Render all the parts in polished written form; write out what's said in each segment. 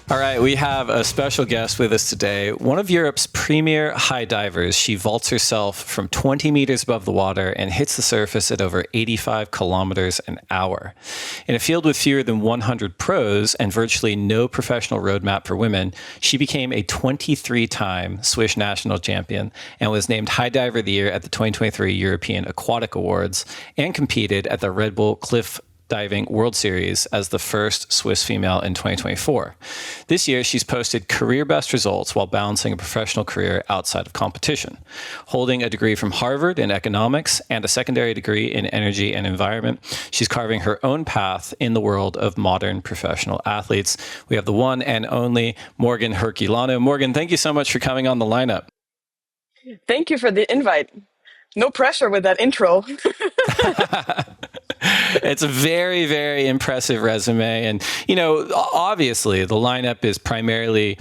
All right, we have a special guest with us today. One of Europe's premier high divers. She vaults herself from 20 meters above the water and hits the surface at over 85 kilometers an hour. In a field with fewer than 100 pros and virtually no professional roadmap for women, she became a 23-time Swiss national champion and was named High Diver of the Year at the 2023 European Aquatic Awards and competed at the Red Bull Cliff Diving World Series as the first Swiss female in 2024. This year, she's posted career best results while balancing a professional career outside of competition. Holding a degree from Harvard in economics and a secondary degree in energy and environment, she's carving her own path in the world of modern professional athletes. We have the one and only Morgane Herculano. Morgane, thank you so much for coming on the lineup. Thank you for the invite. No pressure with that intro. It's a very, very impressive resume. And, obviously the lineup is primarily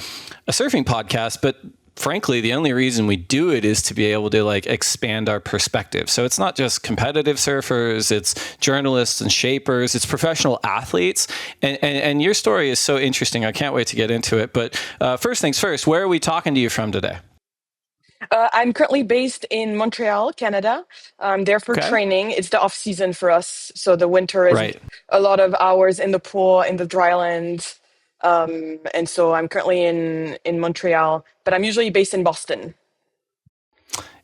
a surfing podcast, but frankly, the only reason we do it is to be able to expand our perspective. So it's not just competitive surfers, it's journalists and shapers, it's professional athletes. And your story is so interesting. I can't wait to get into it. But first things first, where are we talking to you from today? I'm currently based in Montreal, Canada. I'm there for training. It's the off season for us. So the winter is a lot of hours in the pool, in the dry land. And so I'm currently in Montreal, but I'm usually based in Boston.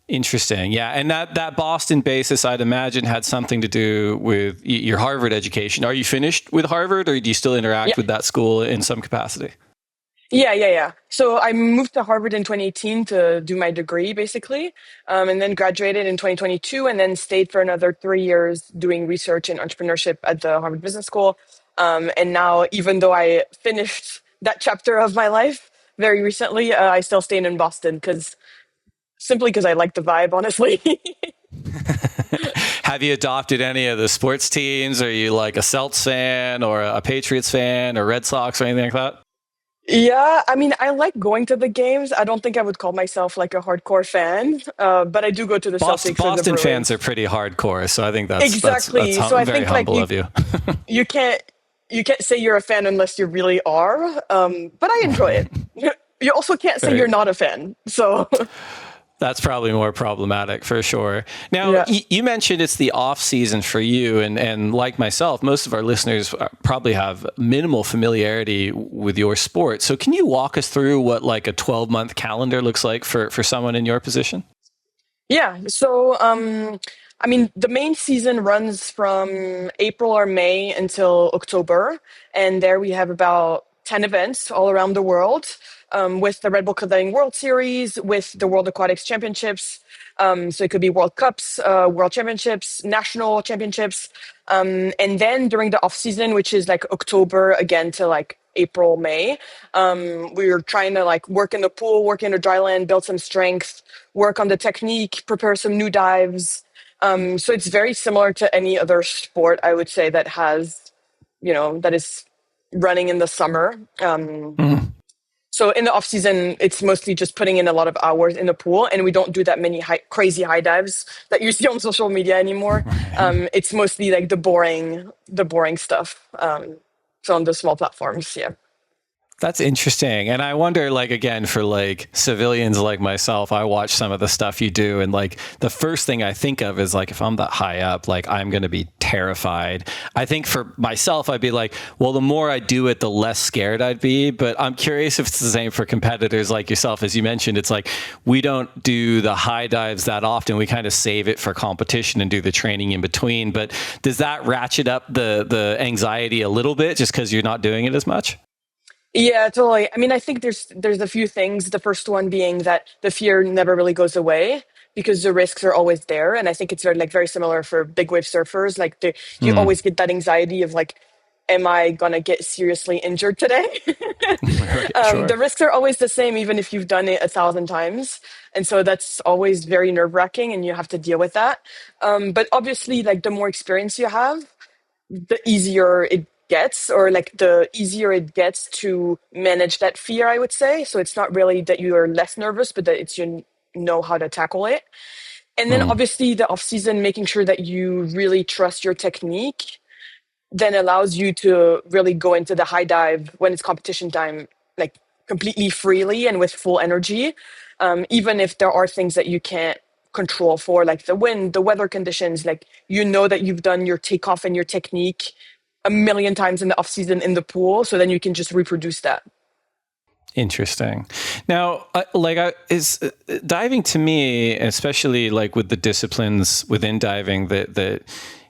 Interesting. Yeah. And that Boston basis, I'd imagine, had something to do with your Harvard education. Are you finished with Harvard, or do you still interact with that school in some capacity? Yeah. So I moved to Harvard in 2018 to do my degree, basically, and then graduated in 2022 and then stayed for another 3 years doing research and entrepreneurship at the Harvard Business School. And now, even though I finished that chapter of my life very recently, I still stay in Boston simply because I like the vibe, honestly. Have you adopted any of the sports teams? Are you like a Celtics fan or a Patriots fan or Red Sox or anything like that? Yeah, I mean, I like going to the games. I don't think I would call myself like a hardcore fan, but I do go to the Celtics. Boston fans are pretty hardcore, so I think that's exactly. That's so I very think humble of you. you can't say you're a fan unless you really are. But I enjoy it. You also can't say you're not a fan. So. That's probably more problematic for sure. Now, you mentioned it's the off season for you, and like myself, most of our listeners probably have minimal familiarity with your sport. So can you walk us through what like a 12-month calendar looks like for someone in your position? Yeah. So, I mean, the main season runs from April or May until October. And there we have about 10 events all around the world. With the Red Bull Diving World Series, with the World Aquatics Championships. So it could be World Cups, World Championships, National Championships. And then during the off season, which is like October again to like April, May, we're trying to like work in the pool, work in the dry land, build some strength, work on the technique, prepare some new dives. So it's very similar to any other sport, I would say, that has, that is running in the summer. So in the off season, it's mostly just putting in a lot of hours in the pool, and we don't do that many crazy high dives that you see on social media anymore. It's mostly like the boring stuff. So on the small platforms, yeah. That's interesting. And I wonder, like, again, for like civilians like myself, I watch some of the stuff you do. And like the first thing I think of is like, if I'm that high up, like I'm going to be terrified. I think for myself, I'd be like, well, the more I do it, the less scared I'd be. But I'm curious if it's the same for competitors like yourself. As you mentioned, it's like, we don't do the high dives that often. We kind of save it for competition and do the training in between. But does that ratchet up the anxiety a little bit just because you're not doing it as much? Yeah, totally. I mean, I think there's a few things. The first one being that the fear never really goes away because the risks are always there. And I think it's very similar for big wave surfers. Like you always get that anxiety of like, am I gonna get seriously injured today? Sure. The risks are always the same, even if you've done it 1,000 times. And so that's always very nerve wracking, and you have to deal with that. But obviously, like the more experience you have, the easier it gets, or like the easier it gets to manage that fear, I would say. So it's not really that you are less nervous, but that it's you know how to tackle it. And then obviously the off season, making sure that you really trust your technique then allows you to really go into the high dive when it's competition time like completely freely and with full energy, even if there are things that you can't control for, like the wind, the weather conditions. Like you know that you've done your takeoff and your technique a million times in the off season in the pool, so then you can just reproduce that. Interesting. Now, is diving to me, especially like with the disciplines within diving that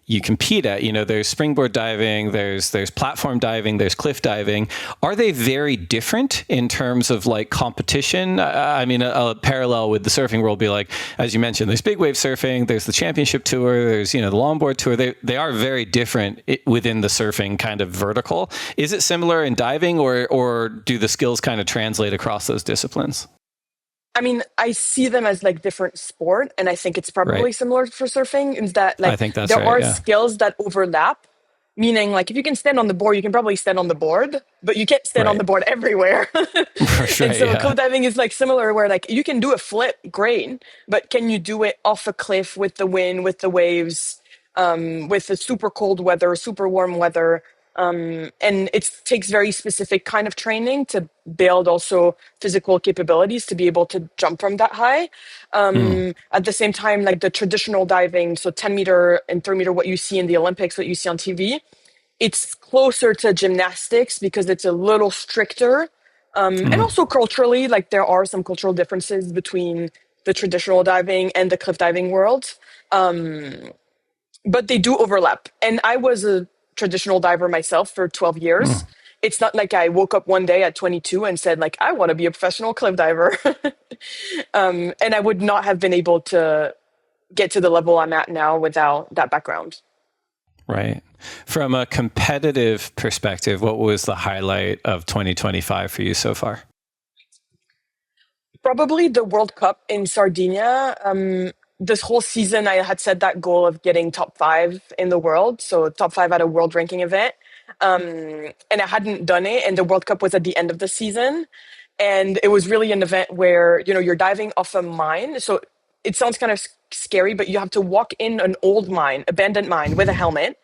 you compete at, there's springboard diving, there's platform diving, there's cliff diving. Are they very different in terms of like competition? I mean, a parallel with the surfing world would be like, as you mentioned, there's big wave surfing, there's the championship tour, there's, the longboard tour. They are very different within the surfing kind of vertical. Is it similar in diving, or do the skills kind of translate across those disciplines? I mean, I see them as like different sport, and I think it's Right. probably similar for surfing, is that I like think that's there right. are Yeah. skills that overlap. Meaning, like, if you can stand on the board, you can probably stand on the board, but you can't stand on Right. the board everywhere. And Right. so, Yeah. cliff diving is like similar, where like you can do a flip, great, but can you do it off a cliff with the wind, with the waves, with the super cold weather, super warm weather? And it takes very specific kind of training to build also physical capabilities to be able to jump from that high. Mm. At the same time, like the traditional diving, so 10 meter and 3 meter, what you see in the Olympics, what you see on TV, it's closer to gymnastics because it's a little stricter. And Mm. also culturally, like there are some cultural differences between the traditional diving and the cliff diving world. But they do overlap. And I was a traditional diver myself for 12 years. Mm. It's not like I woke up one day at 22 and said, like, I want to be a professional cliff diver. And I would not have been able to get to the level I'm at now without that background. Right. From a competitive perspective, what was the highlight of 2025 for you so far? Probably the World Cup in Sardinia. This whole season, I had set that goal of getting top five in the world, so top five at a world ranking event. And I hadn't done it, and the World Cup was at the end of the season. And it was really an event where, you're diving off a mine. So it sounds kind of scary, but you have to walk in an old mine, abandoned mine with a helmet.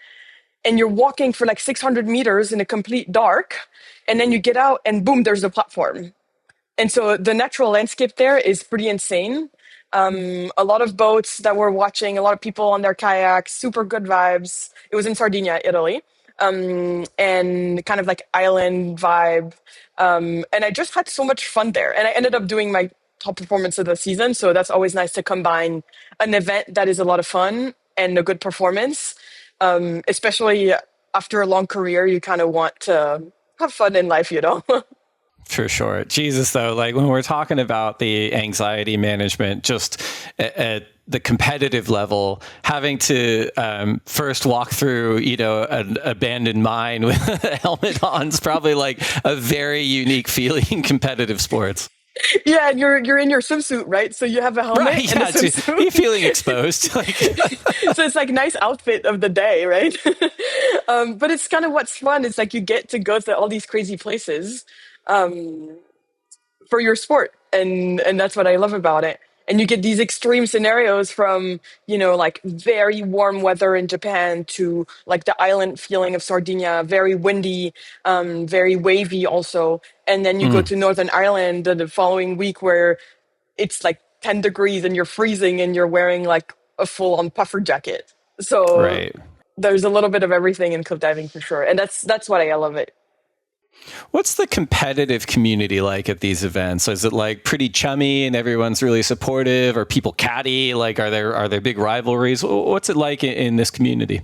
And you're walking for like 600 meters in a complete dark. And then you get out, and boom, there's the platform. And so the natural landscape there is pretty insane. A lot of boats that we're watching, a lot of people on their kayaks, super good vibes. It was in Sardinia, Italy, and kind of like island vibe. And I just had so much fun there. And I ended up doing my top performance of the season. So that's always nice to combine an event that is a lot of fun and a good performance. Especially after a long career, you kind of want to have fun in life. For sure. Jesus, though, like when we're talking about the anxiety management, just at the competitive level, having to first walk through, an abandoned mine with a helmet on is probably like a very unique feeling in competitive sports. Yeah, and you're in your swimsuit, right? So you have a helmet Right. and a Yeah. You're swimsuit. feeling exposed. Like, So it's like nice outfit of the day, right? But it's kind of what's fun. It's like you get to go to all these crazy places for your sport, and that's what I love about it. And you get these extreme scenarios from, like very warm weather in Japan to like the island feeling of Sardinia, very windy, very wavy also. And then you go mm, to Northern Ireland the following week where it's like 10 degrees and you're freezing and you're wearing like a full on puffer jacket. So right. there's a little bit of everything in cliff diving for sure. And that's what I love it. What's the competitive community like at these events? Is it like pretty chummy and everyone's really supportive? Are people catty? Like, are there big rivalries? What's it like in this community?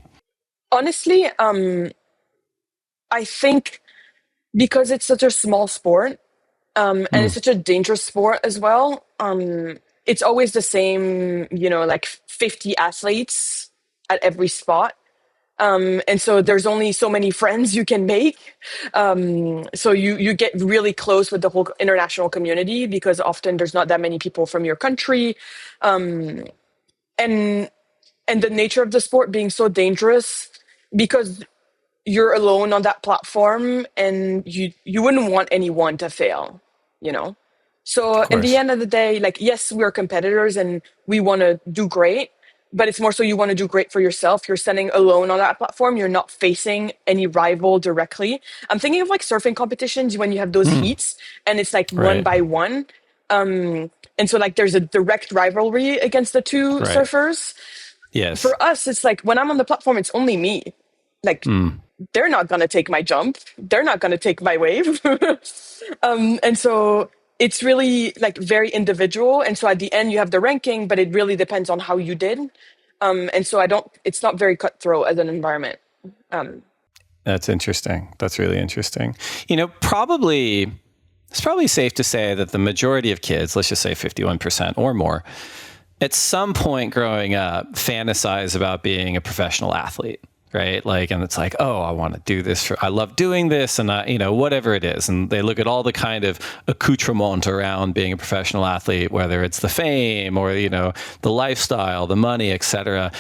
Honestly, I think because it's such a small sport, and it's Mm. such a dangerous sport as well, it's always the same, like 50 athletes at every spot. And so there's only so many friends you can make. So you get really close with the whole international community because often there's not that many people from your country. And and the nature of the sport being so dangerous because you're alone on that platform and you wouldn't want anyone to fail, you know? Of So in the course. end of the day, like, yes, we're competitors and we want to do great, but it's more so you want to do great for yourself. You're standing alone on that platform. You're not facing any rival directly. I'm thinking of like surfing competitions when you have those heats and it's like one Right. by one. And so like there's a direct rivalry against the two Right. surfers. Yes. For us, it's like when I'm on the platform, it's only me. Like they're not going to take my jump. They're not going to take my wave. And so it's really like very individual. And so at the end, you have the ranking, but it really depends on how you did. And so it's not very cutthroat as an environment. That's interesting. That's really interesting. It's probably safe to say that the majority of kids, let's just say 51% or more, at some point growing up, fantasize about being a professional athlete, right? Like, and it's like, oh, I want to do this. I love doing this, and whatever it is. And they look at all the kind of accoutrement around being a professional athlete, whether it's the fame or the lifestyle, the money, etc.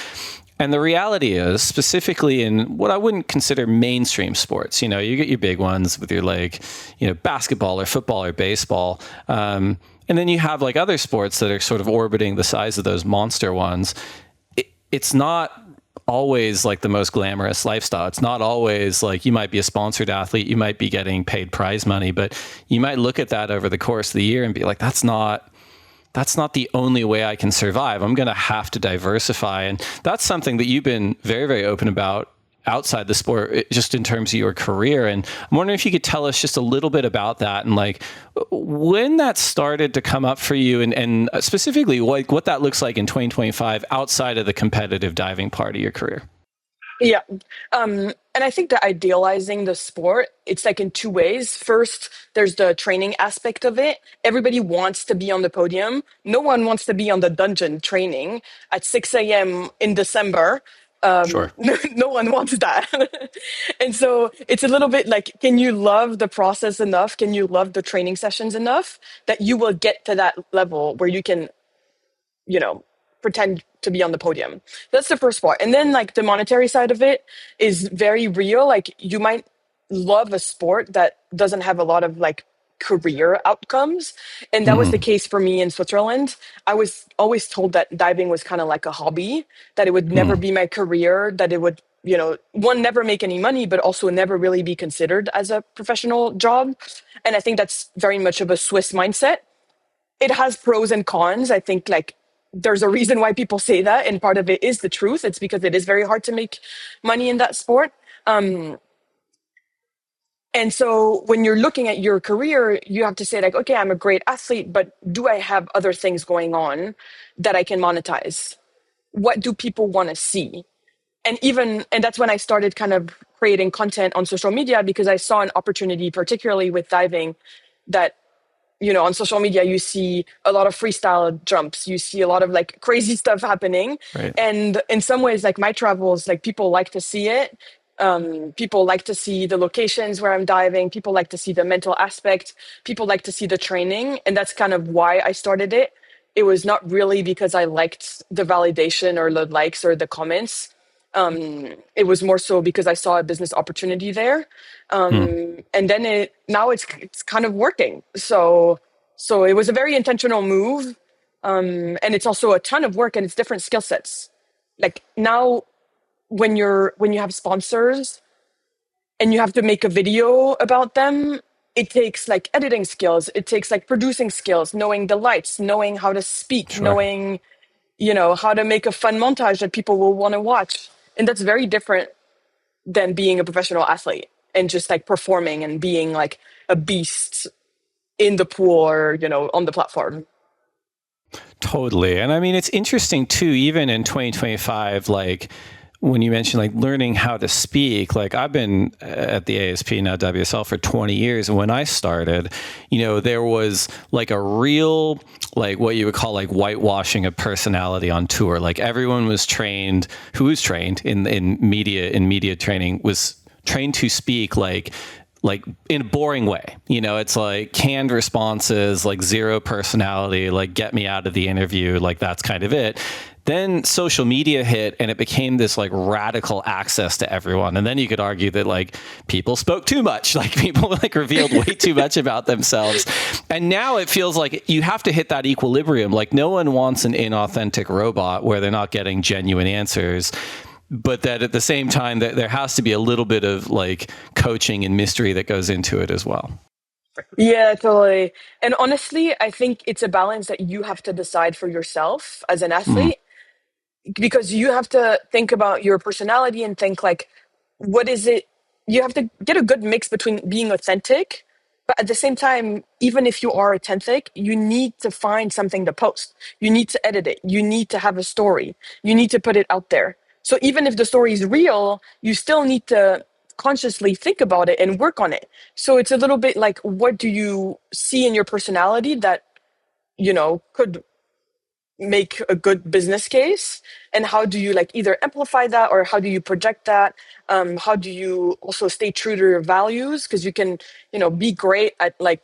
And the reality is, specifically in what I wouldn't consider mainstream sports, you get your big ones with your basketball or football or baseball. And then you have like other sports that are sort of orbiting the size of those monster ones. It's not always like the most glamorous lifestyle. It's not always like you might be a sponsored athlete, you might be getting paid prize money, but you might look at that over the course of the year and be like, that's not the only way I can survive. I'm going to have to diversify. And that's something that you've been very, very open about outside the sport, just in terms of your career. And I'm wondering if you could tell us just a little bit about that and like when that started to come up for you and specifically like what that looks like in 2025 outside of the competitive diving part of your career. Yeah. And I think that idealizing the sport, it's like in two ways. First, there's the training aspect of it. Everybody wants to be on the podium. No one wants to be on the dungeon training at 6 a.m. in December. Sure. No one wants that. And so it's a little bit like, can you love the process enough? Can you love the training sessions enough that you will get to that level where you can, pretend to be on the podium? That's the first part. And then like the monetary side of it is very real. Like you might love a sport that doesn't have a lot of like career outcomes. And that was the case for me in Switzerland. I was always told that diving was kind of like a hobby, that it would never be my career, that it would, one, never make any money, but also never really be considered as a professional job. And I think that's very much of a Swiss mindset. It has pros and cons. I think like there's a reason why people say that, and part of it is the truth. It's because it is very hard to make money in that sport. And so when you're looking at your career, you have to say like, okay, I'm a great athlete, but do I have other things going on that I can monetize? What do people want to see? And that's when I started kind of creating content on social media, because I saw an opportunity, particularly with diving, that on social media, you see a lot of freestyle jumps. You see a lot of like crazy stuff happening. Right. And in some ways, like my travels, like people like to see it. People like to see the locations where I'm diving. People like to see the mental aspect. People like to see the training. And that's kind of why I started it. It was not really because I liked the validation or the likes or the comments. It was more so because I saw a business opportunity there. And then now it's kind of working. So it was a very intentional move. And it's also a ton of work and it's different skill sets. Like now when you have sponsors and you have to make a video about them, it takes like editing skills. It takes like producing skills, knowing the lights, knowing how to speak, Sure. knowing, how to make a fun montage that people will want to watch. And that's very different than being a professional athlete and just like performing and being like a beast in the pool or, on the platform. Totally. And I mean, it's interesting too, even in 2025, like when you mentioned like learning how to speak, like I've been at the ASP, now WSL, for 20 years. And when I started, there was like a real, like what you would call like whitewashing of personality on tour. Like everyone was trained, who was trained in media training, was trained to speak like like in a boring way. You know, it's like canned responses, like zero personality, like get me out of the interview, like that's kind of it. Then social media hit and it became this like radical access to everyone. And then you could argue that like people spoke too much, like people like revealed way too much about themselves. And now it feels like you have to hit that equilibrium. Like no one wants an inauthentic robot where they're not getting genuine answers, but that at the same time that there has to be a little bit of like coaching and mystery that goes into it as well. Yeah, totally. And honestly, I think it's a balance that you have to decide for yourself as an Mm, athlete, because you have to think about your personality and think like, what is it? You have to get a good mix between being authentic, but at the same time, even if you are authentic, you need to find something to post. You need to edit it. You need to have a story. You need to put it out there. So even if the story is real, you still need to consciously think about it and work on it. So it's a little bit like, what do you see in your personality that, could make a good business case, and how do you like either amplify that, or how do you project that, how do you also stay true to your values, because you can be great at like,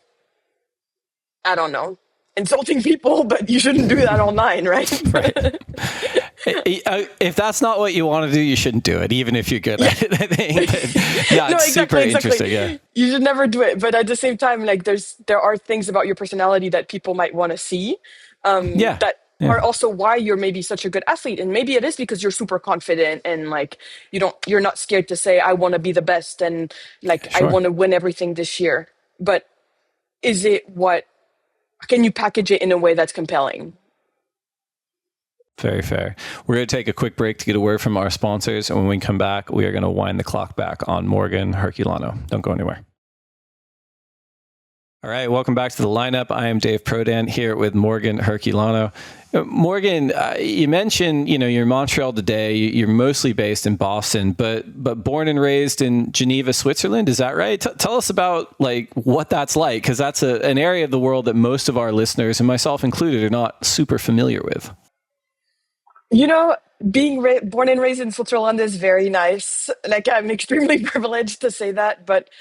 I don't know, insulting people, but you shouldn't do that online, right? right. If that's not what you want to do, you shouldn't do it, even if you're good Yeah. at it. I think. But, yeah, No, it's super exactly, interesting. Yeah, exactly. You should never do it, but at the same time, like there are things about your personality that people might want to see, yeah, that yeah. are also why you're maybe such a good athlete. And maybe it is because you're super confident, and like you're not scared to say I want to be the best, and like I Sure. want to win everything this year. But is it what can you package it in a way that's compelling? Very fair. We're going to take a quick break to get a word from our sponsors. And when we come back, we are going to wind the clock back on Morgane Herculano. Don't go anywhere. All right, welcome back to the lineup. I am Dave Prodan here with Morgane Herculano. Morgane, you mentioned, you're in Montreal today. You're mostly based in Boston, but born and raised in Geneva, Switzerland. Is that right? Tell us about like what that's like, because that's an area of the world that most of our listeners, and myself included, are not super familiar with. You know, being born and raised in Switzerland is very nice. Like, I'm extremely privileged to say that, but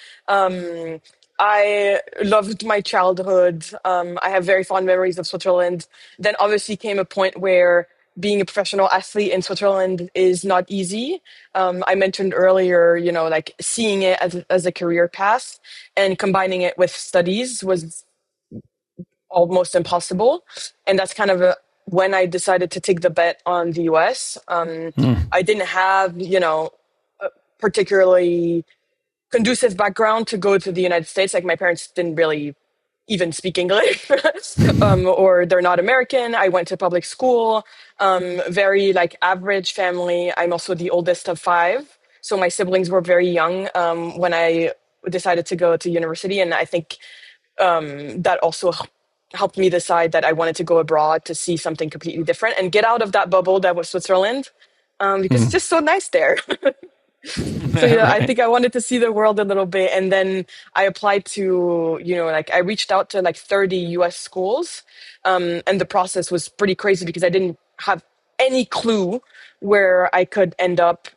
I loved my childhood. I have very fond memories of Switzerland. Then, obviously, came a point where being a professional athlete in Switzerland is not easy. I mentioned earlier, like seeing it as a career path and combining it with studies was almost impossible. And that's kind of when I decided to take the bet on the US. Mm. I didn't have, a particularly conducive background to go to the United States. Like my parents didn't really even speak English, or they're not American. I went to public school, very like average family. I'm also the oldest of five. So my siblings were very young when I decided to go to university. And I think that also helped me decide that I wanted to go abroad to see something completely different and get out of that bubble that was Switzerland, because it's Mm. just so nice there. So yeah, I Right. think I wanted to see the world a little bit, and then I applied to, like I reached out to like 30 U.S. schools, and the process was pretty crazy because I didn't have any clue where I could end up,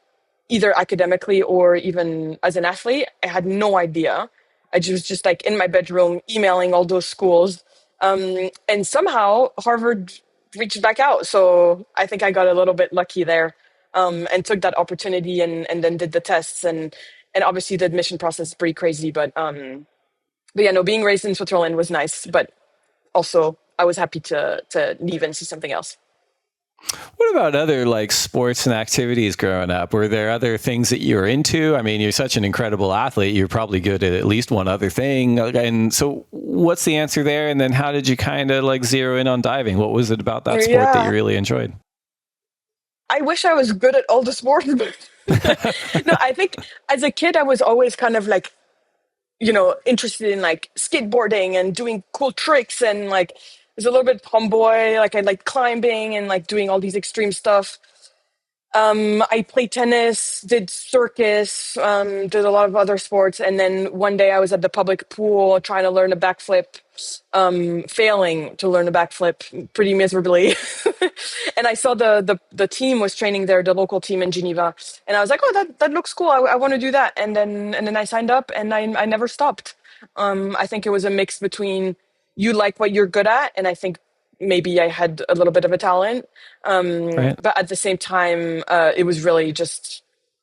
either academically or even as an athlete. I had no idea. I was just like in my bedroom emailing all those schools, and somehow Harvard reached back out. So I think I got a little bit lucky there, and took that opportunity, and then did the tests, and obviously the admission process is pretty crazy, but yeah, no, being raised in Switzerland was nice, but also I was happy to leave and see something else. What about other like sports and activities growing up? Were there other things that you were into? I mean, you're such an incredible athlete. You're probably good at least one other thing. And so what's the answer there? And then how did you kind of like zero in on diving? What was it about that sport that you Yeah, really enjoyed? I wish I was good at all the sports, but no, I think as a kid I was always kind of like, interested in like skateboarding and doing cool tricks, and like was a little bit tomboy. Like I like climbing and like doing all these extreme stuff. I played tennis, did circus, did a lot of other sports, and then one day I was at the public pool trying to learn a backflip, failing to learn a backflip pretty miserably. And I saw the team was training there, the local team in Geneva, and I was like, "Oh, that looks cool. I want to do that." And then I signed up, and I never stopped. I think it was a mix between you like what you're good at, and I think maybe I had a little bit of a talent. Right. But at the same time, it was really just,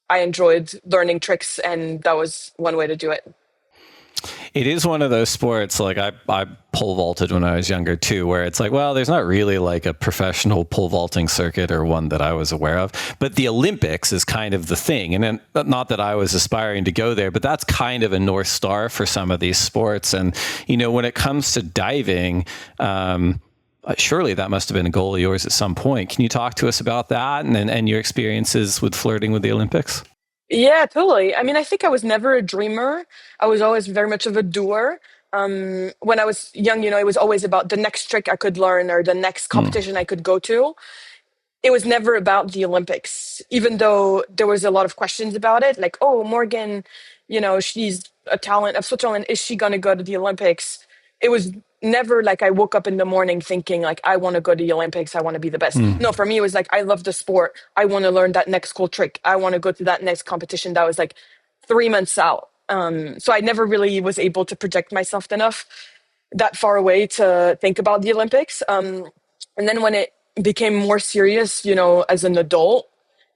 I enjoyed learning tricks, and that was one way to do it. It is one of those sports, like I pole vaulted when I was younger too, where it's like, well, there's not really like a professional pole vaulting circuit or one that I was aware of, but the Olympics is kind of the thing. And then, not that I was aspiring to go there, but that's kind of a North Star for some of these sports. And, when it comes to diving, surely that must have been a goal of yours at some point. Can you talk to us about that and your experiences with flirting with the Olympics? Yeah, totally. I mean, I think I was never a dreamer. I was always very much of a doer. When I was young, it was always about the next trick I could learn or the next Mm, competition I could go to. It was never about the Olympics, even though there was a lot of questions about it. Like, oh, Morgan, she's a talent of Switzerland. Is she going to go to the Olympics? It was never like I woke up in the morning thinking like, I want to go to the Olympics. I want to be the best. mm, No, for me, it was like, I love the sport. I want to learn that next cool trick. I want to go to that next competition that was like 3 months out. So I never really was able to project myself enough that far away to think about the Olympics. And then when it became more serious, as an adult,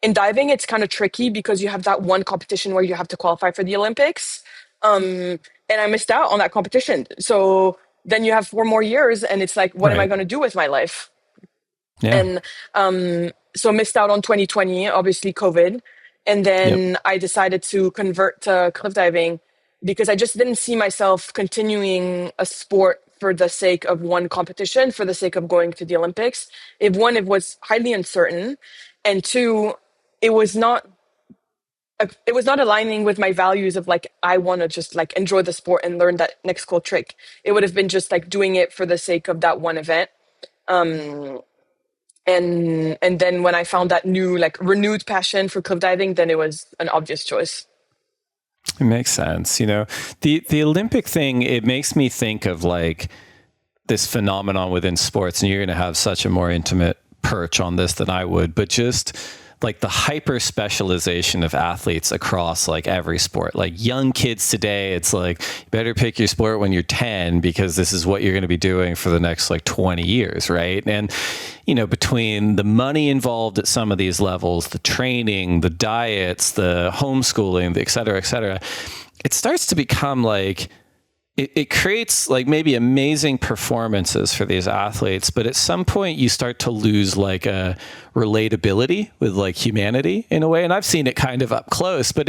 in diving, it's kind of tricky because you have that one competition where you have to qualify for the Olympics. And I missed out on that competition. So then you have 4 more years, and it's like, what am I right. going to do with my life? Yeah. And so missed out on 2020, obviously COVID. And Yep. then I decided to convert to cliff diving because I just didn't see myself continuing a sport for the sake of one competition, for the sake of going to the Olympics. If one, it was highly uncertain, and two, it was not it was not aligning with my values of like I want to just like enjoy the sport and learn that next cool trick. It would have been just like doing it for the sake of that one event. Um, and then when I found that new like renewed passion for cliff diving, then it was an obvious choice. It makes sense. The Olympic thing, it makes me think of like this phenomenon within sports, and you're going to have such a more intimate perch on this than I would, but just like the hyper specialization of athletes across like every sport. Like young kids today, it's like you better pick your sport when you're 10 because this is what you're going to be doing for the next like 20 years, right? And between the money involved at some of these levels, the training, the diets, the homeschooling, the et cetera, it starts to become like it creates like maybe amazing performances for these athletes, but at some point you start to lose like a relatability with like humanity in a way. And I've seen it kind of up close, but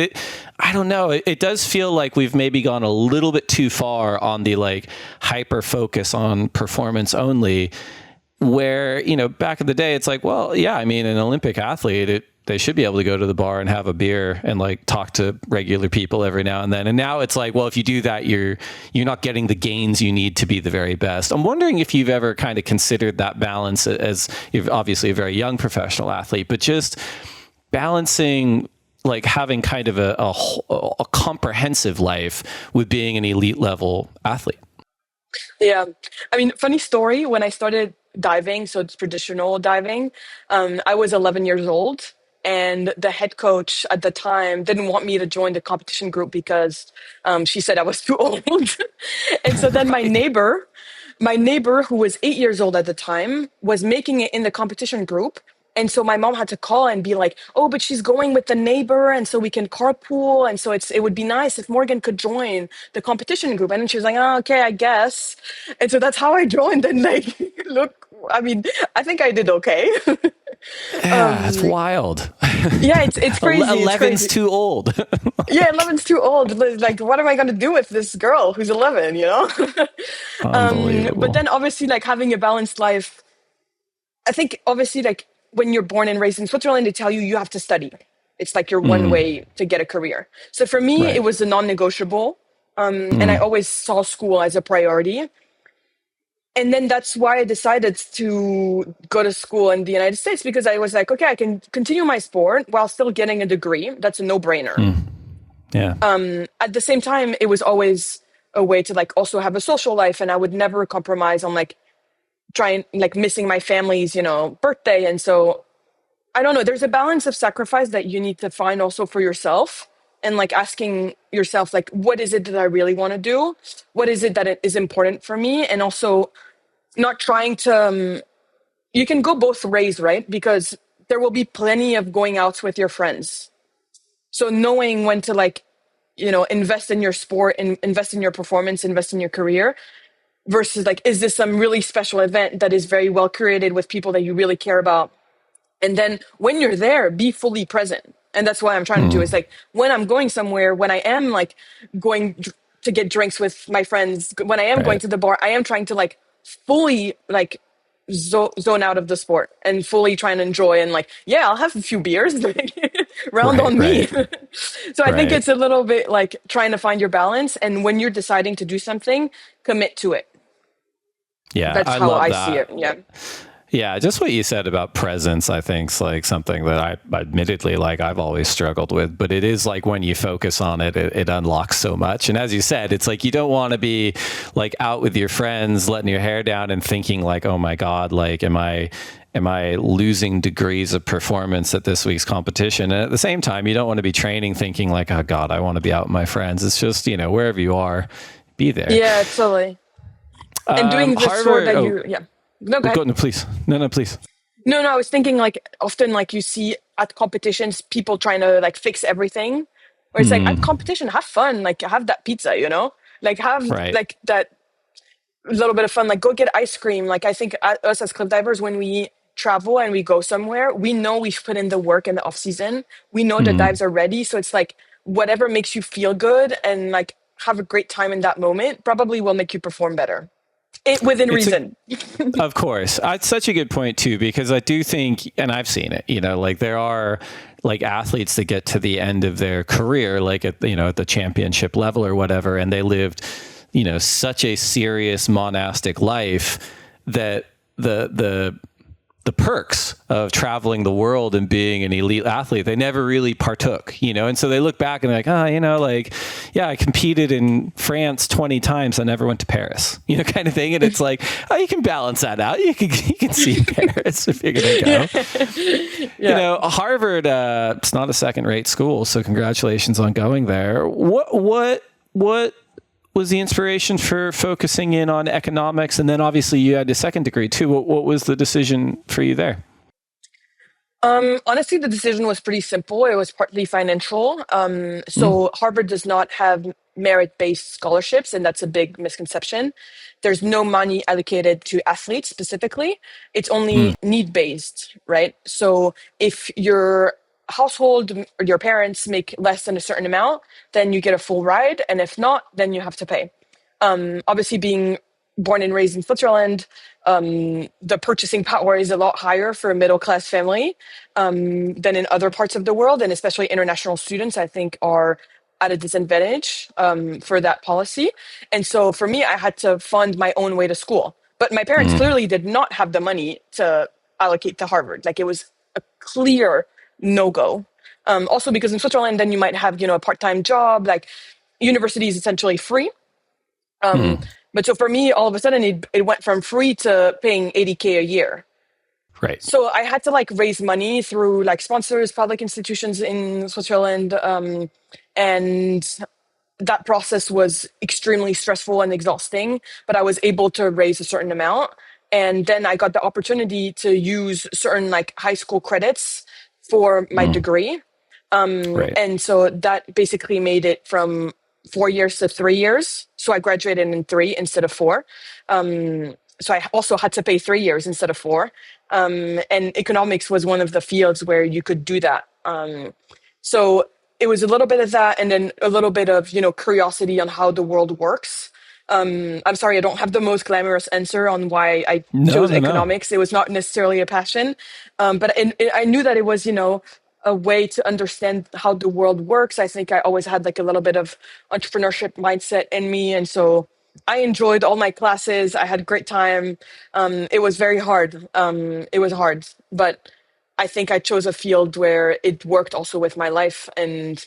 I don't know, it does feel like we've maybe gone a little bit too far on the like hyper focus on performance only, where, back in the day, it's like, well, yeah, I mean, an Olympic athlete, they should be able to go to the bar and have a beer and like talk to regular people every now and then. And now it's like, well, if you do that, you're not getting the gains you need to be the very best. I'm wondering if you've ever kind of considered that balance, as you're obviously a very young professional athlete, but just balancing like having kind of a comprehensive life with being an elite level athlete. Yeah. I mean, funny story, when I started diving, so it's traditional diving, I was 11 years old. And the head coach at the time didn't want me to join the competition group because she said I was too old. And so then Right. my neighbor, who was 8 years old at the time, was making it in the competition group. And so my mom had to call and be like, "Oh, but she's going with the neighbor, and so we can carpool, and so it would be nice if Morgan could join the competition group." And then she was like, "Oh, okay, I guess." And so that's how I joined. And like, look, I mean, I think I did okay. Yeah, it's wild. Yeah, it's crazy. It's 11's crazy. too old. Yeah, 11's too old. Like, what am I going to do with this girl who's 11, But Unbelievable. then obviously, like, having a balanced life, I think obviously, like, when you're born and raised in Switzerland, they tell you you have to study. It's like your one Mm, way to get a career. So for me, it right. was a non-negotiable. And I Mm, always saw school as a priority. And then that's why I decided to go to school in the United States, because I was like, okay, I can continue my sport while still getting a degree. That's a no-brainer. Yeah. At the same time, it was always a way to like also have a social life, and I would never compromise on like trying like missing my family's, birthday. And so I don't know, there's a balance of sacrifice that you need to find also for yourself, and like asking yourself like, what is it that I really want to do? What is it that it is important for me? And also not trying to you can go both ways, right? Because there will be plenty of going outs with your friends. So knowing when to like, invest in your sport and invest in your performance, invest in your career, versus like, is this some really special event that is very well curated with people that you really care about? And then when you're there, be fully present. And that's what I'm trying to do, is like when I'm going somewhere, when I am like going to get drinks with my friends, when I am going Right. to the bar, I am trying to like fully like zone out of the sport and fully try and enjoy, and like, yeah, I'll have a few beers round Right. on me. Right. So I think Right. it's a little bit like trying to find your balance, and when you're deciding to do something, commit to it. Yeah. That's I how love I see that. it. Yeah. Yeah, just what you said about presence, I think is like something that I admittedly like I've always struggled with, but it is like when you focus on it, it unlocks so much. And as you said, it's like you don't want to be like out with your friends, letting your hair down and thinking like, oh my God, like am I losing degrees of performance at this week's competition? And at the same time, you don't want to be training thinking like, oh God, I want to be out with my friends. It's just, wherever you are, be there. Yeah, totally. And doing the sort Harvard. that Oh, you, yeah. No, go go ahead. no, please. No, please. No, I was thinking like often like you see at competitions people trying to like fix everything. Or it's like at competition, have fun, like have that pizza, Like have Right. like that little bit of fun, like go get ice cream. Like I think us as cliff divers, when we travel and we go somewhere, we know we've put in the work in the off season. We know the dives are ready. So it's like whatever makes you feel good and like have a great time in that moment probably will make you perform better. Within It's a reason. Of course. It's such a good point too, because I do think, and I've seen it, like there are like athletes that get to the end of their career, like at the championship level or whatever, and they lived, such a serious monastic life that the perks of traveling the world and being an elite athlete, they never really partook, and so they look back and they're like, like, yeah, I competed in France 20 times. I never went to Paris, kind of thing. And it's like, oh, you can balance that out. You can see Paris if you're going to go. Yeah. Harvard, it's not a second rate school. So congratulations on going there. What was the inspiration for focusing in on economics? And then obviously you had a second degree too. What was the decision for you there? Honestly, the decision was pretty simple. It was partly financial. So Harvard does not have merit-based scholarships, and that's a big misconception. There's no money allocated to athletes specifically. It's only need-based, right? So if your household or your parents make less than a certain amount, then you get a full ride, and if not, then you have to pay. Obviously, being born and raised in Switzerland, the purchasing power is a lot higher for a middle class family than in other parts of the world, and especially international students, I think, are at a disadvantage for that policy. And so for me, I had to fund my own way to school. But my parents clearly did not have the money to allocate to Harvard. Like it was a clear no go. Also, because in Switzerland, then you might have, a part time job. Like university is essentially free. But so for me, all of a sudden, it went from free to paying 80K a year. Right. So I had to like raise money through like sponsors, public institutions in Switzerland. And that process was extremely stressful and exhausting, but I was able to raise a certain amount. And then I got the opportunity to use certain like high school credits for my degree. Right. And so that basically made it from 4 years to 3 years. So I graduated in three instead of four. So I also had to pay 3 years instead of four. And economics was one of the fields where you could do that. So it was a little bit of that, and then a little bit of, curiosity on how the world works. I'm sorry, I don't have the most glamorous answer on why I No, chose no, no. economics. It was not necessarily a passion, but I knew that it was, a way to understand how the world works. I think I always had like a little bit of entrepreneurship mindset in me, and so I enjoyed all my classes. I had a great time. It was very hard. It was hard, but I think I chose a field where it worked also with my life, and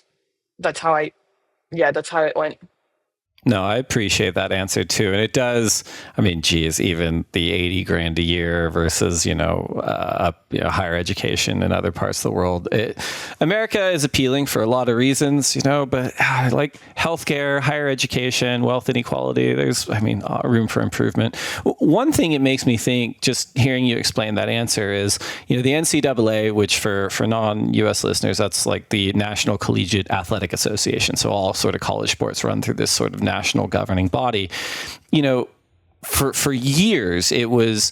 that's how I, yeah, that's how it went. No, I appreciate that answer too. And it does, I mean, geez, even the 80 grand a year versus, higher education in other parts of the world. America is appealing for a lot of reasons, but like healthcare, higher education, wealth inequality, there's, room for improvement. One thing it makes me think, just hearing you explain that answer is, the NCAA, which for non-US listeners, that's like the National Collegiate Athletic Association. So all sort of college sports run through this sort of national governing body. For years it was,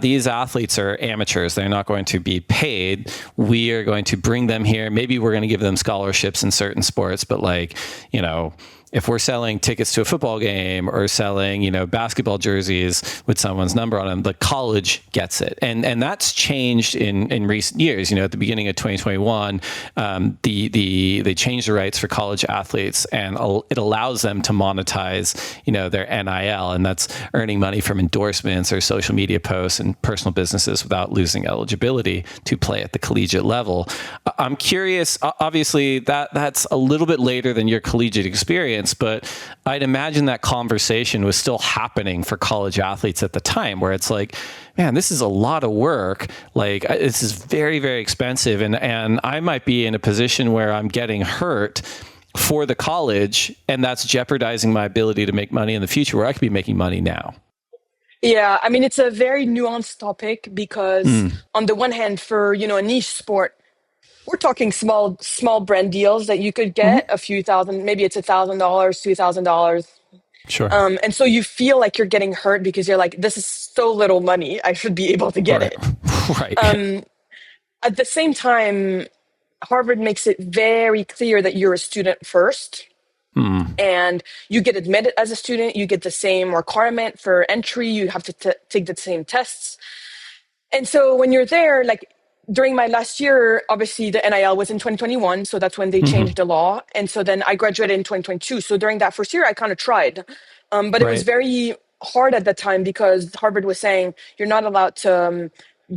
these athletes are amateurs, they're not going to be paid, we are going to bring them here, maybe we're going to give them scholarships in certain sports, but if we're selling tickets to a football game or selling, basketball jerseys with someone's number on them, the college gets it. And that's changed in recent years. At the beginning of 2021, they changed the rights for college athletes, and it allows them to monetize, their NIL, and that's earning money from endorsements or social media posts and personal businesses without losing eligibility to play at the collegiate level. I'm curious, obviously that's a little bit later than your collegiate experience, but I'd imagine that conversation was still happening for college athletes at the time, where it's like, man, this is a lot of work. Like, this is very, very expensive. And I might be in a position where I'm getting hurt for the college, and that's jeopardizing my ability to make money in the future, where I could be making money now. Yeah, I mean, it's a very nuanced topic because on the one hand, for, a niche sport, we're talking small brand deals that you could Hmm. get a few thousand, maybe it's $1,000, $2,000. Sure. And so you feel like you're getting hurt because you're like, this is so little money. I should be able to get Right. it. Right. At the same time, Harvard makes it very clear that you're a student first, and you get admitted as a student. You get the same requirement for entry. You have to take the same tests. And so when you're there, like during my last year, obviously the NIL was in 2021. So that's when they Hmm. changed the law. And so then I graduated in 2022. So during that first year, I kind of tried. But it was Right. very hard at that time because Harvard was saying you're not allowed to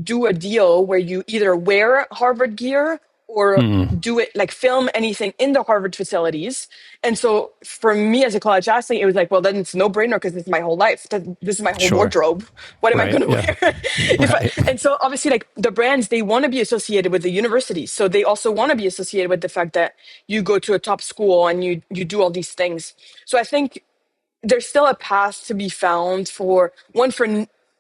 do a deal where you either wear Harvard gear or Hmm. do it like film anything in the Harvard facilities. And so for me as a college athlete, it was like, well, then it's no brainer because this is my whole life. This is my whole Sure. wardrobe. What am I Right. going to Yeah. wear? Right. And so obviously like the brands, they want to be associated with the university. So they also want to be associated with the fact that you go to a top school and you do all these things. So I think there's still a path to be found for one for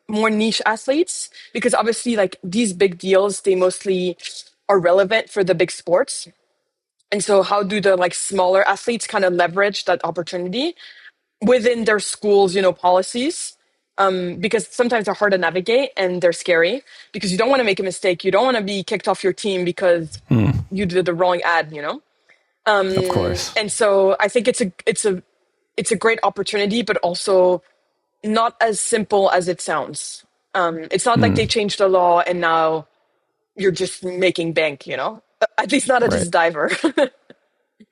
more niche athletes because obviously like these big deals they mostly are relevant for the big sports, and so how do the like smaller athletes kind of leverage that opportunity within their schools policies, because sometimes they're hard to navigate and they're scary because you don't want to make a mistake, you don't want to be kicked off your team because you did the wrong ad. Of course. And so I think it's a great opportunity, but also not as simple as it sounds. It's not like they changed the law and now you're just making bank. At least not as Right. a diver.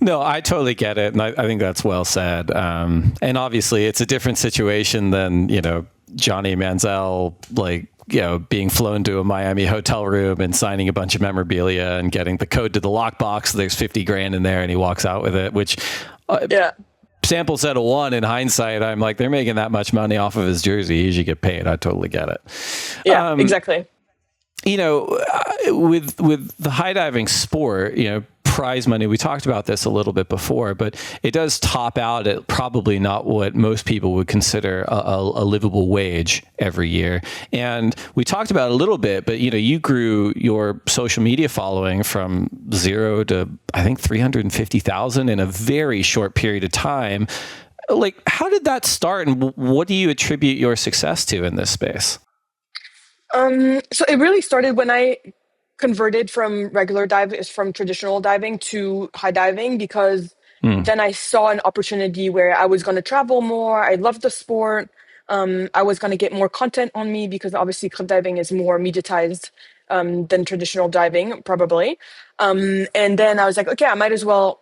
No, I totally get it. And I think that's well said. And obviously, it's a different situation than, Johnny Manziel, being flown to a Miami hotel room and signing a bunch of memorabilia and getting the code to the lockbox. There's 50 grand in there and he walks out with it, which Yeah. sample set of one in hindsight, I'm like, they're making that much money off of his jersey. He should get paid. I totally get it. Yeah, exactly. With the high diving sport, prize money, we talked about this a little bit before, but it does top out at probably not what most people would consider a livable wage every year. And we talked about it a little bit, but you grew your social media following from 0 to I think 350,000 in a very short period of time. Like, how did that start, and what do you attribute your success to in this space? So it really started when I converted from from traditional diving to high diving because then I saw an opportunity where I was going to travel more. I loved the sport. I was going to get more content on me because obviously cliff diving is more mediatized than traditional diving, probably. And then I was like, okay, I might as well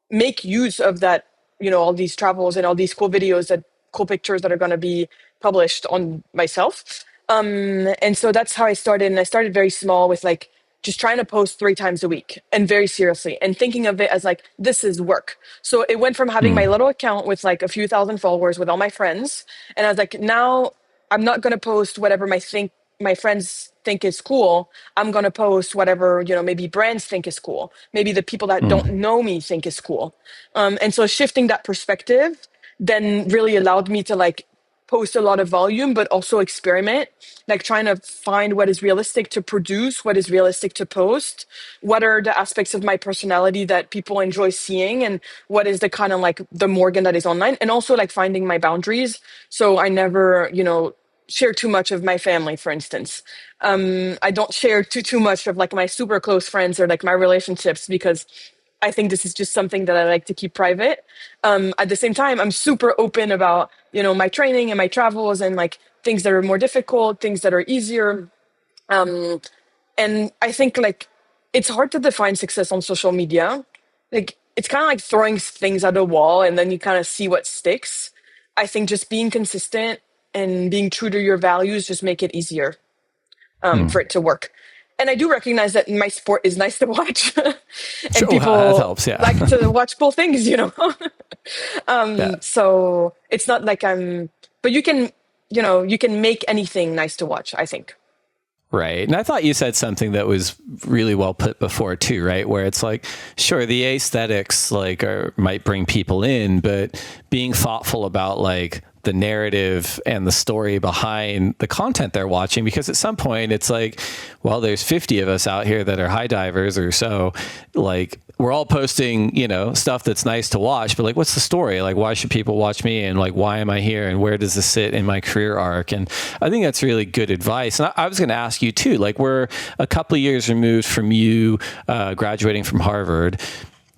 make use of that, all these travels and all these cool videos that cool pictures that are going to be published on myself. And so that's how I started. And I started very small with like just trying to post 3 times a week and very seriously and thinking of it as like, this is work. So it went from having my Mm, little account with like a few thousand followers with all my friends. And I was like, now I'm not going to post whatever my friends think is cool. I'm going to post whatever, maybe brands think is cool. Maybe the people that don't mm, know me think is cool. And so shifting that perspective then really allowed me to like post a lot of volume, but also experiment, like trying to find what is realistic to produce, what is realistic to post, what are the aspects of my personality that people enjoy seeing, and what is the kind of like the Morgane that is online, and also like finding my boundaries. So I never, share too much of my family, for instance. I don't share too much of like my super close friends or like my relationships because I think this is just something that I like to keep private. At the same time, I'm super open about, my training and my travels and like things that are more difficult, things that are easier. Um, and I think like it's hard to define success on social media. Like it's kind of like throwing things at a wall and then you kind of see what sticks. I think just being consistent and being true to your values just make it easier for mm. it to work. And I do recognize that my sport is nice to watch, and Sure, well, that people helps. Yeah. like to watch cool things, Yeah. So it's not like but you can make anything nice to watch, I think. Right. And I thought you said something that was really well put before too, right? Where it's like, sure, the aesthetics might bring people in, but being thoughtful about like the narrative and the story behind the content they're watching, because at some point it's like, well, there's 50 of us out here that are high divers or so, like we're all posting, stuff that's nice to watch, but like, what's the story? Like, why should people watch me? And like, why am I here? And where does this sit in my career arc? And I think that's really good advice. And I was going to ask you too, like we're a couple of years removed from you graduating from Harvard.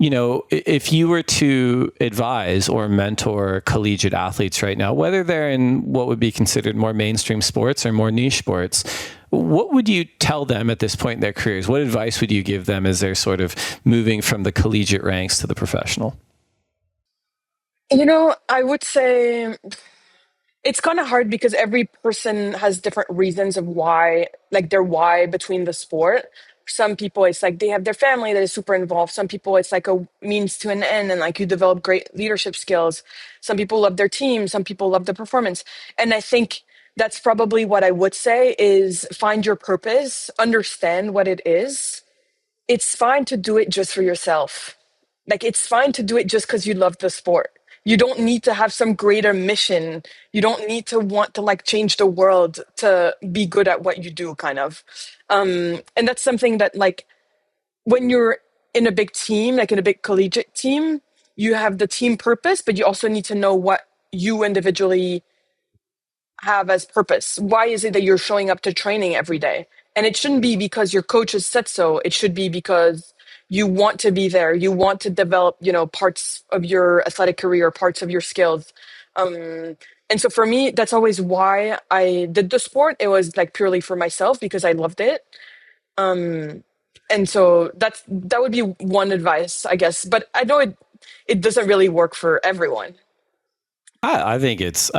If you were to advise or mentor collegiate athletes right now, whether they're in what would be considered more mainstream sports or more niche sports, what would you tell them at this point in their careers? What advice would you give them as they're sort of moving from the collegiate ranks to the professional? I would say it's kind of hard because every person has different reasons of why, like their why between the sport. Some people, it's like they have their family that is super involved. Some people, it's like a means to an end, and like you develop great leadership skills. Some people love their team. Some people love the performance. And I think that's probably what I would say is find your purpose, understand what it is. It's fine to do it just for yourself. Like it's fine to do it just because you love the sport. You don't need to have some greater mission. You don't need to want to like change the world to be good at what you do, kind of. And that's something that like when you're in a big team, like in a big collegiate team, you have the team purpose, but you also need to know what you individually have as purpose. Why is it that you're showing up to training every day? And it shouldn't be because your coach has said so. It should be because you want to be there. You want to develop, parts of your athletic career, parts of your skills. And so for me, that's always why I did the sport. It was like purely for myself because I loved it. Um, and so that would be one advice, I guess. But I know it doesn't really work for everyone. I think it's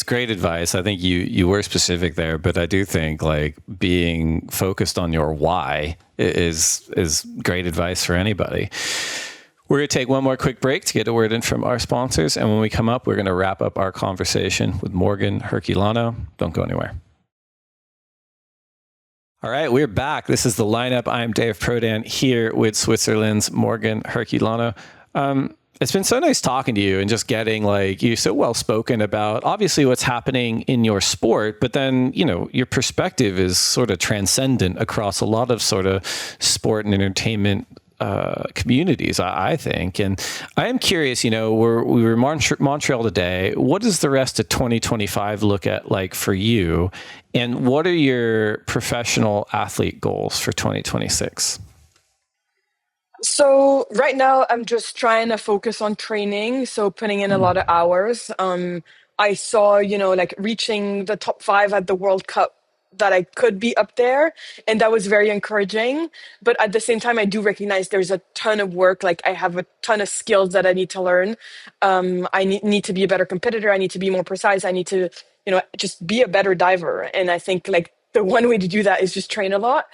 great advice. I think you were specific there, but I do think like being focused on your why is great advice for anybody. We're going to take one more quick break to get a word in from our sponsors. And when we come up, we're going to wrap up our conversation with Morgane Herculano. Don't go anywhere. All right, we're back. This is the lineup. I'm Dave Prodan here with Switzerland's Morgane Herculano. It's been so nice talking to you and just getting like you're so well spoken about obviously what's happening in your sport, but then, your perspective is sort of transcendent across a lot of sort of sport and entertainment communities, I think. And I am curious, we were in Montreal today. What does the rest of 2025 look at like for you? And what are your professional athlete goals for 2026? So right now I'm just trying to focus on training, so putting in a lot of hours. I saw, like reaching the top 5 at the World Cup. that I could be up there, and that was very encouraging. But at the same time, I do recognize there's a ton of work. Like I have a ton of skills that I need to learn. I need to be a better competitor. I need to be more precise. I need to, just be a better diver. And I think like the one way to do that is just train a lot.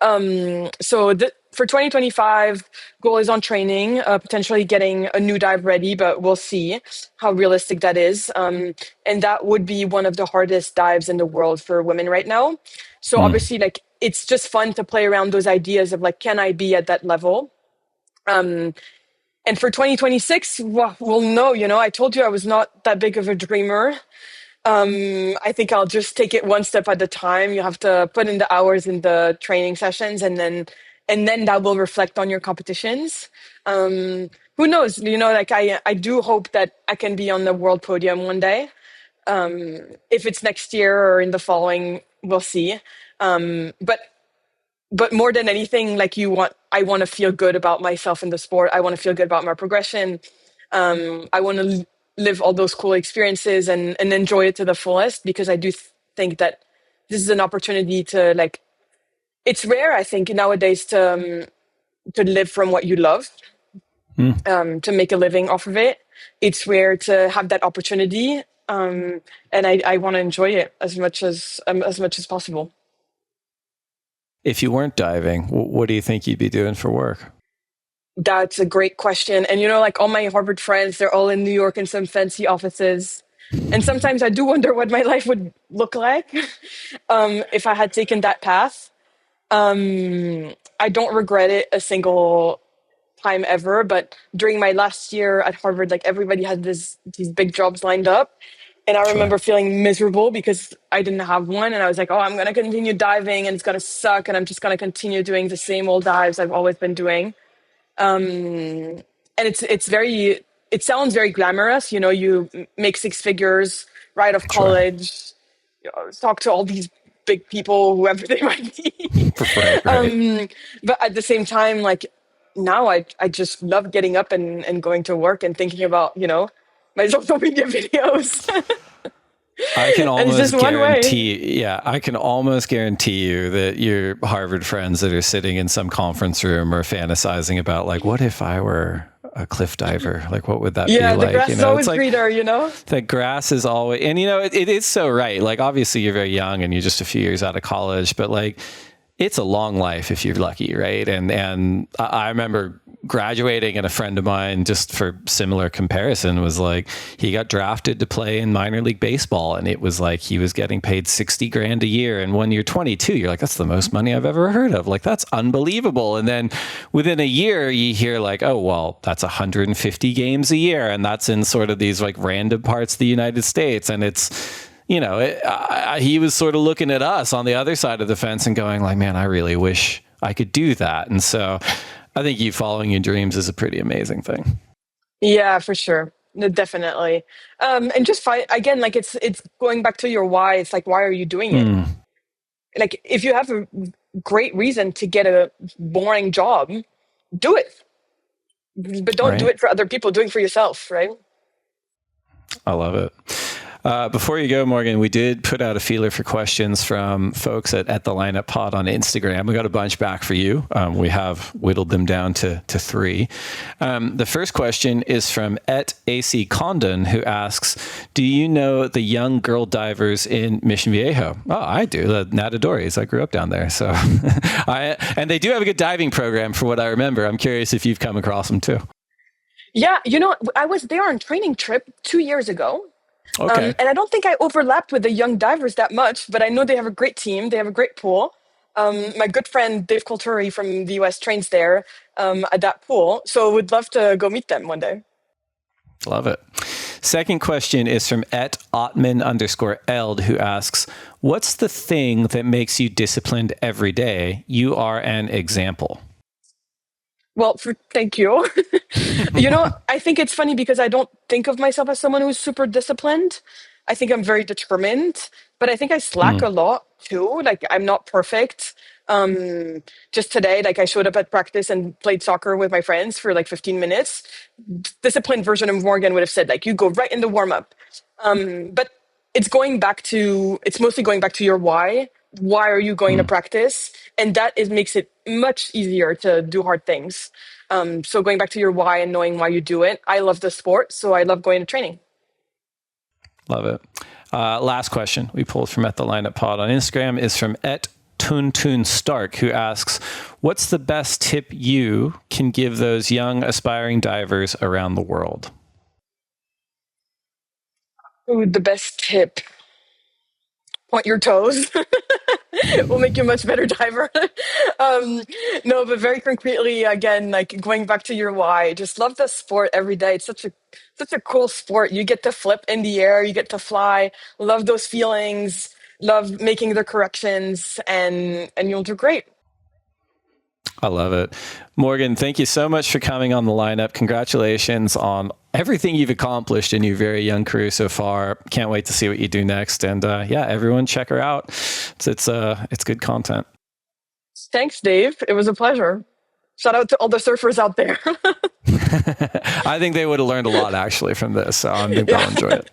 For 2025, goal is on training, potentially getting a new dive ready, but we'll see how realistic that is. And that would be one of the hardest dives in the world for women right now. So obviously, like it's just fun to play around those ideas of like, can I be at that level? And for 2026, well, we'll know. I told you I was not that big of a dreamer. I think I'll just take it one step at a time. You have to put in the hours in the training sessions, and then that will reflect on your competitions. Who knows? Like I do hope that I can be on the world podium one day. If it's next year or in the following, we'll see. But more than anything, like I want to feel good about myself in the sport. I want to feel good about my progression. I want to live all those cool experiences and enjoy it to the fullest, because I do think that this is an opportunity to like, it's rare, I think, nowadays to live from what you love, to make a living off of it. It's rare to have that opportunity. And I want to enjoy it as much as possible. If you weren't diving, what do you think you'd be doing for work? That's a great question. And like all my Harvard friends, they're all in New York in some fancy offices. And sometimes I do wonder what my life would look like if I had taken that path. I don't regret it a single time ever, but during my last year at Harvard, like everybody had these big jobs lined up. And I Sure. remember feeling miserable because I didn't have one. And I was like, oh, I'm going to continue diving and it's going to suck. And I'm just going to continue doing the same old dives I've always been doing. And it sounds very glamorous. You make six figures right off Sure. college, talk to all these big people, whoever they might be. Right. Right. But at the same time, like now I just love getting up and going to work and thinking about, my social media videos. I can And it's just almost one way. guarantee, yeah, I can almost guarantee you that your Harvard friends that are sitting in some conference room are fantasizing about, like, what if I were a cliff diver? Like, what would that be Yeah, the like? grass is It's always like greener. the grass is always, and it is so right. Like, obviously, you're very young and you're just a few years out of college, but like, it's a long life if you're lucky, right? And I remember graduating, and a friend of mine, just for similar comparison, was like, he got drafted to play in minor league baseball, and it was like he was getting paid 60 grand a year. And when you're 22, you're like, that's the most money I've ever heard of. Like, that's unbelievable. And then within a year, you hear like, oh, well, that's 150 games a year, and that's in sort of these like random parts of the United States, and it's he was sort of looking at us on the other side of the fence and going like, man, I really wish I could do that. And so I think you following your dreams is a pretty amazing thing. Yeah, for sure. No, definitely. And just fight again, like it's going back to your why. It's like, why are you doing it? Mm, Like if you have a great reason to get a boring job, do it. But don't do right. it for other people, do it for yourself, right? I love it. Before you go, Morgan, we did put out a feeler for questions from folks at the Lineup Pod on Instagram. We got a bunch back for you. We have whittled them down to three. The first question is from @AC Condon, who asks, do you know the young girl divers in Mission Viejo? Oh, I do. The Natadories. I grew up down there. So, and they do have a good diving program for what I remember. I'm curious if you've come across them too. Yeah, I was there on training trip 2 years ago. Okay. And I don't think I overlapped with the young divers that much, but I know they have a great team. They have a great pool. My good friend Dave Colturi from the US trains there at that pool. So would love to go meet them one day. Love it. Second question is from @Ottman_Eld, who asks, what's the thing that makes you disciplined every day? You are an example. Well, thank you. I think it's funny because I don't think of myself as someone who's super disciplined. I think I'm very determined, but I think I slack a lot too. Like I'm not perfect. Just today, like I showed up at practice and played soccer with my friends for like 15 minutes. Disciplined version of Morgan would have said like, you go right in the warm up. But it's mostly going back to your why why are you going to Hmm. practice? And that is makes it much easier to do hard things. So going back to your why and knowing why you do it, I love the sport, so I love going to training. Love it. Last question we pulled from at the lineup pod on Instagram is from Tuntun Stark, who asks, what's the best tip you can give those young aspiring divers around the world? Ooh, the best tip: point your toes. Will make you a much better diver. um, no, but very concretely, again, like going back to your why, just love the sport every day. It's such a cool sport. You get to flip in the air, you get to fly. Love those feelings. Love making the corrections, and you'll do great. I love it. Morgan, thank you so much for coming on the lineup. Congratulations on everything you've accomplished in your very young career so far. Can't wait to see what you do next. And yeah, everyone check her out. It's good content. Thanks, Dave. It was a pleasure. Shout out to all the surfers out there. I think they would have learned a lot actually from this. So I think they'll Yeah. enjoy it.